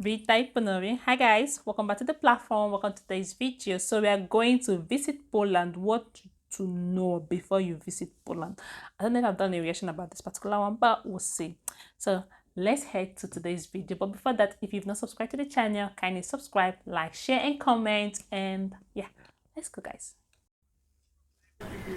Witaj ponownie. Hi guys, welcome back to the platform. Welcome to today's video. So we are going to visit Poland. What to know before you visit Poland. I don't know if I've done a reaction about this particular one, but we'll see. So let's head to today's video. But before that, if you've not subscribed to the channel, kindly subscribe, like, share, and comment. And yeah, let's go, guys.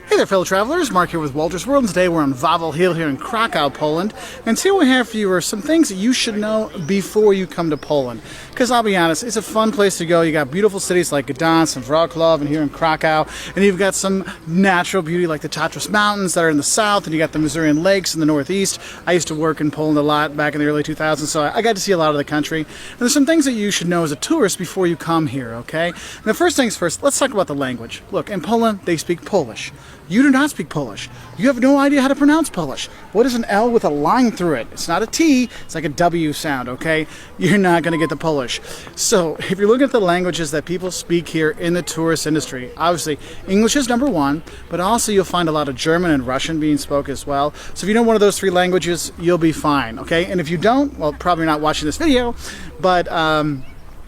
Hey there, fellow travelers. Mark here with Walter's World, and today we're on Wawel Hill here in Krakow, Poland. And today what we have for you are some things that you should know before you come to Poland. Because I'll be honest, it's a fun place to go. You got beautiful cities like Gdansk and Wrocław and here in Krakow. And you've got some natural beauty like the Tatras Mountains that are in the south, and you got the Masurian Lakes in the northeast. I used to work in Poland a lot back in the early 2000s, so I got to see a lot of the country. And there's some things that you should know as a tourist before you come here, okay? And the first things first, let's talk about the language. Look, in Poland, they speak Polish. You do not speak Polish. You have no idea how to pronounce Polish. What is an L with a line through it? It's not a T, it's like a W sound, okay? You're not going to get the Polish. So if you're looking at the languages that people speak here in the tourist industry, obviously English is number one, but also you'll find a lot of German and Russian being spoken as well. So if you know one of those three languages, you'll be fine, okay? And if you don't, well, probably not watching this video, but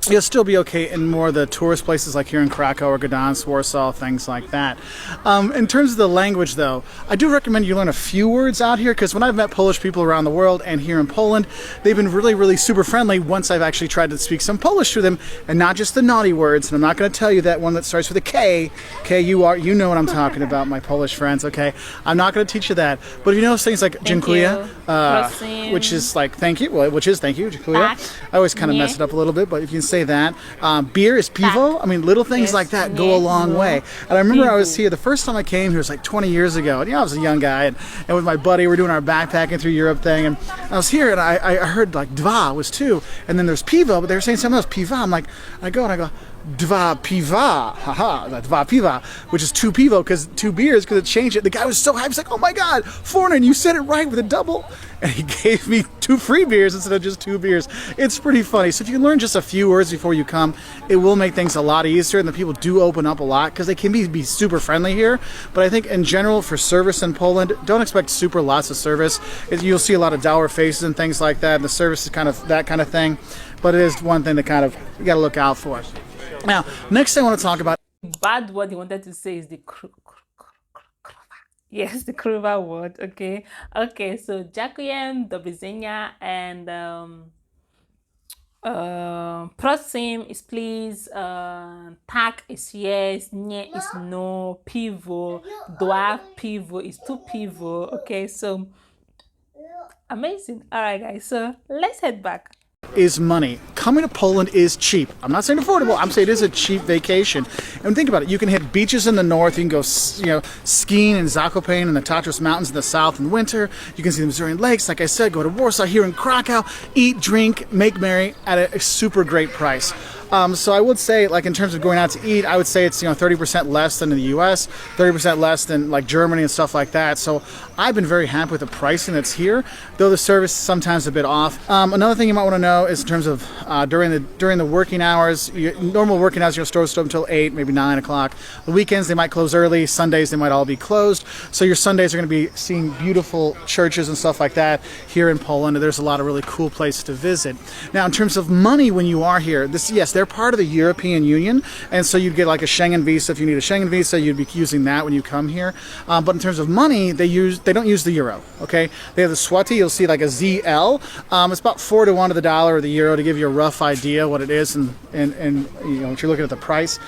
you'll still be okay in more of the tourist places like here in Krakow or Gdansk, Warsaw, things like that. In terms of the language, though, I do recommend you learn a few words out here, because when I've met Polish people around the world and here in Poland, they've been really, really super friendly once I've actually tried to speak some Polish to them, and not just the naughty words. And I'm not going to tell you that one that starts with a K. Okay, you know what I'm talking about, my Polish friends. Okay, I'm not going to teach you that. But if you know things like dziękuję, which is like thank you, well, which is thank you, dziękuję. I always kind of mess it up a little bit, but if you can say that. Beer is pivo. I mean, little things like that go a long way. And I remember I was here the first time I came here was like 20 years ago. And I was a young guy, and with my buddy, we're doing our backpacking through Europe thing. And I was here, and I heard like dva was two, and then there's pivo, but they were saying something else, piva. I'm like, I go dva piva, haha, dva piva, which is two pivo, because two beers, because it changed it. The guy was so happy. He's like, oh my God, foreigner, you said it right with a double. And he gave me 2 free beers instead of just 2 beers. It's pretty funny. So if you can learn just a few words before you come, it will make things a lot easier, and the people do open up a lot, because they can be super friendly here. But I think in general for service in Poland, don't expect super lots of service. You'll see a lot of dour faces and things like that, and the service is kind of that kind of thing. But it is one thing that kind of you got to look out for. Now, next thing I want to talk about. Bad word he wanted to say is the yes, the Kruva word. Okay, so Jakuyem, Dobrizenia, and prosim is please, tak is yes, nie is no, pivo, dwa pivo is two pivo. Okay, so amazing. All right, guys, so let's head back. Is money. Coming to Poland is cheap. I'm not saying affordable. I'm saying it is a cheap vacation. And think about it. You can hit beaches in the north. You can go, skiing in Zakopane in the Tatras Mountains in the south in winter. You can see the Masurian Lakes. Like I said, go to Warsaw here in Krakow. Eat, drink, make merry at a super great price. So I would say, like in terms of going out to eat, I would say it's 30% less than in the U.S., 30% less than like Germany and stuff like that. So I've been very happy with the pricing that's here, though the service is sometimes a bit off. Another thing you might want to know is in terms of during the working hours, normal working hours, stores open until 8, maybe 9 o'clock. The weekends they might close early. Sundays they might all be closed. So your Sundays are going to be seeing beautiful churches and stuff like that here in Poland. There's a lot of really cool places to visit. Now, in terms of money when you are here, they're part of the European Union, and so you'd get like a Schengen visa. If you need a Schengen visa, you'd be using that when you come here. But in terms of money, they don't use the euro. Okay, they have the zloty. You'll see like a ZL. It's about 4 to 1 to the dollar or the euro, to give you a rough idea what it is, and if you're looking at the price.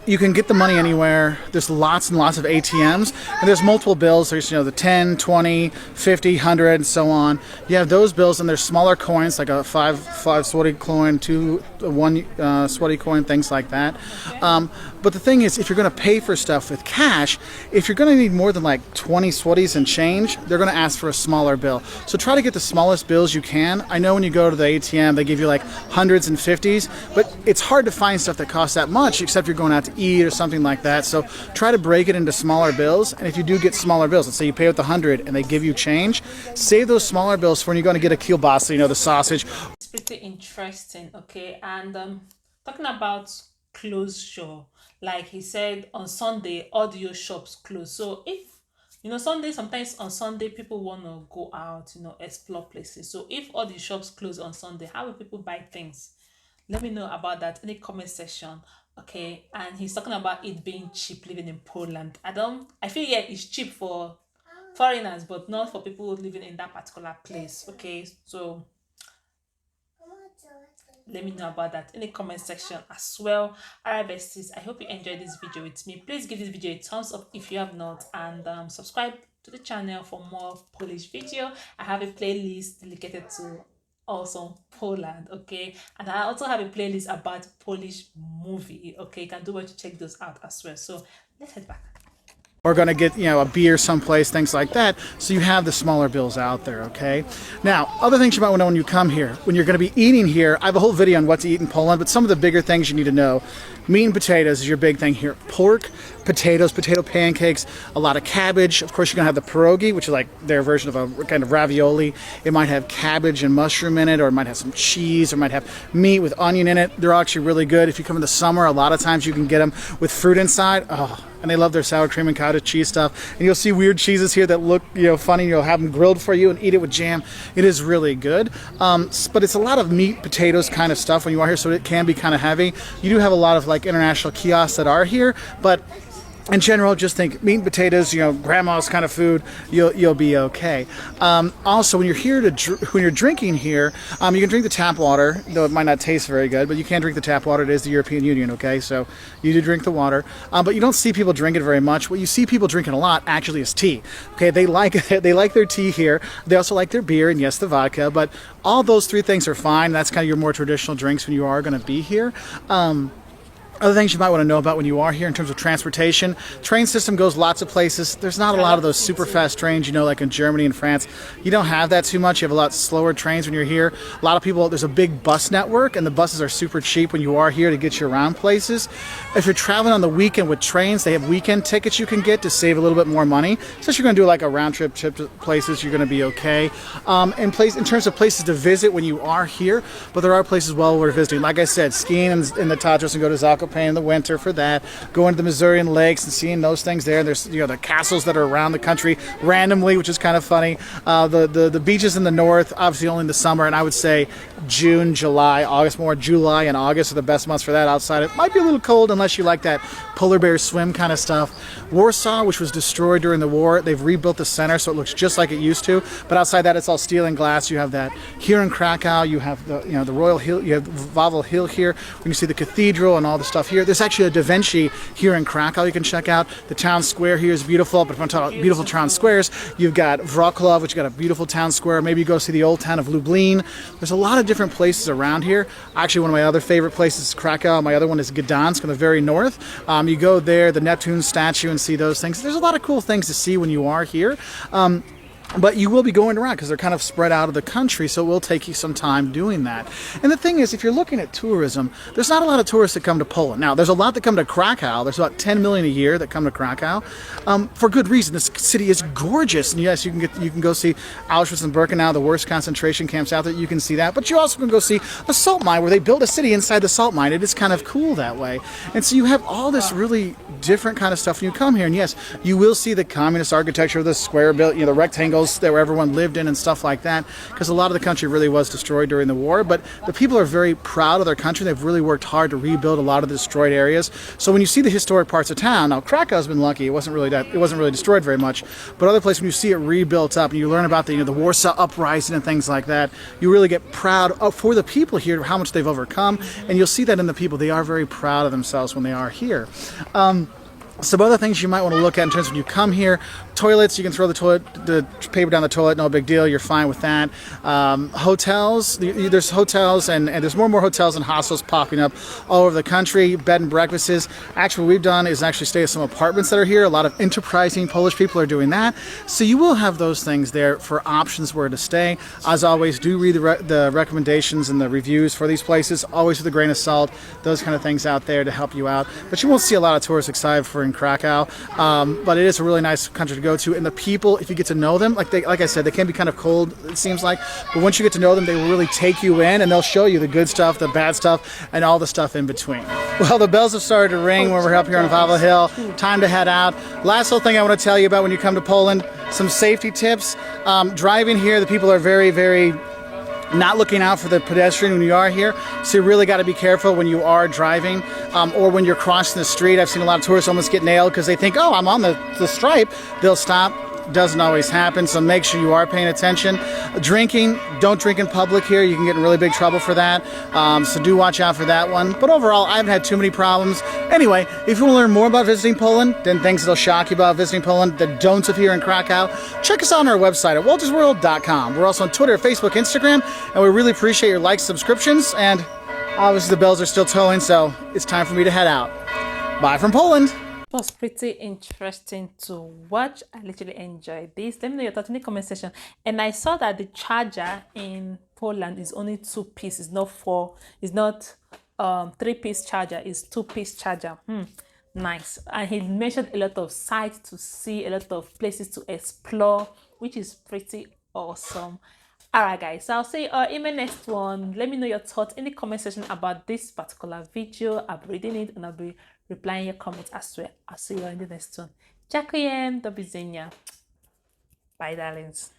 You can get the money anywhere. There's lots and lots of ATMs, and there's multiple bills. There's the 10, 20, 50, 100, and so on. You have those bills, and there's smaller coins like a 5 zloty coin, 1 zloty coin, things like that. But the thing is, if you're going to pay for stuff with cash, if you're going to need more than like 20 zlotys and change, they're going to ask for a smaller bill. So try to get the smallest bills you can. I know when you go to the ATM, they give you like hundreds and 50s, but it's hard to find stuff that costs that much, except you're going out to eat or something like that. So try to break it into smaller bills. And if you do get smaller bills, let's say you pay with 100 and they give you change, save those smaller bills for when you're going to get a kielbasa, the sausage. It's pretty interesting. Okay, and talking about closure, like he said, on Sunday audio shops close. So if You know, Sunday, sometimes on Sunday, people want to go out, explore places. So if all the shops close on Sunday, how will people buy things? Let me know about that in the comment section. Okay. And he's talking about it being cheap living in Poland. I feel, yeah, it's cheap for foreigners, but not for people living in that particular place. Okay. So let me know about that in the comment section as well. Alright, besties, I hope you enjoyed this video with me. Please give this video a thumbs up if you have not, and subscribe to the channel for more Polish video. I have a playlist dedicated to also Poland, okay, and I also have a playlist about Polish movie, okay. You can do well to check those out as well. So let's head back. Or going to get, a beer someplace, things like that. So you have the smaller bills out there, okay? Now, other things you might want to know when you come here. When you're going to be eating here, I have a whole video on what to eat in Poland, but some of the bigger things you need to know. Meat and potatoes is your big thing here. Pork, potatoes, potato pancakes, a lot of cabbage. Of course, you're going to have the pierogi, which is like their version of a kind of ravioli. It might have cabbage and mushroom in it, or it might have some cheese, or it might have meat with onion in it. They're actually really good. If you come in the summer, a lot of times you can get them with fruit inside. Oh, and they love their sour cream and cottage cheese stuff. And you'll see weird cheeses here that look, funny. You'll have them grilled for you and eat it with jam. It is really good. But it's a lot of meat, potatoes kind of stuff when you are here, so it can be kind of heavy. You do have a lot of like international kiosks that are here, but in general, just think meat and potatoes, grandma's kind of food. You'll be okay. Also, when you're here when you're drinking here, you can drink the tap water, though it might not taste very good. But you can drink the tap water. It is the European Union, okay? So you do drink the water, but you don't see people drink it very much. What you see people drinking a lot actually is tea. Okay, they like their tea here. They also like their beer and yes, the vodka. But all those three things are fine. That's kind of your more traditional drinks when you are going to be here. Other things you might want to know about when you are here in terms of transportation. Train system goes lots of places. There's not a lot of those super fast trains, like in Germany and France. You don't have that too much. You have a lot slower trains when you're here. A lot of people, there's a big bus network, and the buses are super cheap when you are here to get you around places. If you're traveling on the weekend with trains, they have weekend tickets you can get to save a little bit more money. So if you're going to do like a round trip to places, you're going to be okay. In terms of places to visit when you are here, but there are places well worth visiting. Like I said, skiing in the Tatras and go to Zakopane in the winter for that. Going to the Missourian lakes and seeing those things there. There's the castles that are around the country randomly, which is kind of funny. The beaches in the north, obviously only in the summer, and I would say June, July, August, more July and August are the best months for that. Outside it might be a little cold unless you like that polar bear swim kind of stuff. Warsaw, which was destroyed during the war, they've rebuilt the center so it looks just like it used to, but outside that it's all steel and glass. You have that here in Krakow. You have the Royal Hill, you have Wawel Hill here when you see the cathedral and all the stuff here. There's actually a Da Vinci here in Krakow you can check out. The town square here is beautiful, but if I'm talking about beautiful town squares, you've got Wrocław, which got a beautiful town square. Maybe you go see the old town of Lublin. There's a lot of different places around here. Actually, one of my other favorite places is Krakow. My other one is Gdansk in the very north. You go there, the Neptune statue, and see those things. There's a lot of cool things to see when you are here. But you will be going around because they're kind of spread out of the country, so it will take you some time doing that. And the thing is, if you're looking at tourism, there's not a lot of tourists that come to Poland. Now, there's a lot that come to Krakow. There's about 10 million a year that come to Krakow, for good reason. This city is gorgeous, and yes, you can go see Auschwitz and Birkenau, the worst concentration camps out there. You can see that, but you also can go see a salt mine where they built a city inside the salt mine. It is kind of cool that way. And so you have all this really different kind of stuff when you come here. And yes, you will see the communist architecture, the square built, the rectangle that where everyone lived in and stuff like that, because a lot of the country really was destroyed during the war. But the people are very proud of their country. They've really worked hard to rebuild a lot of the destroyed areas. So when you see the historic parts of town, now Krakow's been lucky; it wasn't really destroyed very much. But other places, when you see it rebuilt up and you learn about the Warsaw Uprising and things like that, you really get proud for the people here, how much they've overcome, and you'll see that in the people. They are very proud of themselves when they are here. Some other things you might want to look at in terms of when you come here. Toilets, you can throw the paper down the toilet, no big deal, you're fine with that. Hotels, there's hotels and there's more and more hotels and hostels popping up all over the country. Bed and breakfasts. Actually, what we've done is actually stay at some apartments that are here. A lot of enterprising Polish people are doing that. So you will have those things there for options where to stay. As always, do read the recommendations and the reviews for these places, always with a grain of salt, those kind of things out there to help you out. But you won't see a lot of tourists excited for in Krakow, but it is a really nice country to go to. And the people, if you get to know them, like I said, they can be kind of cold, it seems like, but once you get to know them, they will really take you in, and they'll show you the good stuff, the bad stuff, and all the stuff in between. Well, the bells have started to ring when we're up here on Wawel Hill. Time to head out. Last little thing I want to tell you about when you come to Poland, some safety tips. Driving here, the people are very, very not looking out for the pedestrian when you are here, so you really got to be careful when you are driving or when you're crossing the street. I've seen a lot of tourists almost get nailed because they think, oh, I'm on the stripe. They'll stop. Doesn't always happen, so make sure you are paying attention. Drinking, don't drink in public here. You can get in really big trouble for that, so do watch out for that one. But overall, I haven't had too many problems. Anyway, if you want to learn more about visiting Poland, then things that'll shock you about visiting Poland, the don'ts of here in Krakow, check us out on our website at waltersworld.com. We're also on Twitter, Facebook, Instagram, and we really appreciate your likes, subscriptions, and obviously the bells are still tolling, so it's time for me to head out. Bye from Poland. It was pretty interesting to watch. I literally enjoyed this. Let me know your thoughts in the comment section. And I saw that the charger in Poland is only 2-piece. It's not 4. It's not 3-piece charger. It's 2-piece charger. Nice. And he mentioned a lot of sites to see, a lot of places to explore, which is pretty awesome. Alright guys, so I'll see you in my next one. Let me know your thoughts in the comment section about this particular video. I'll be reading it and I'll be replying your comments as well. I'll see you in the next one. Dziękuję, do widzenia. Bye darlings.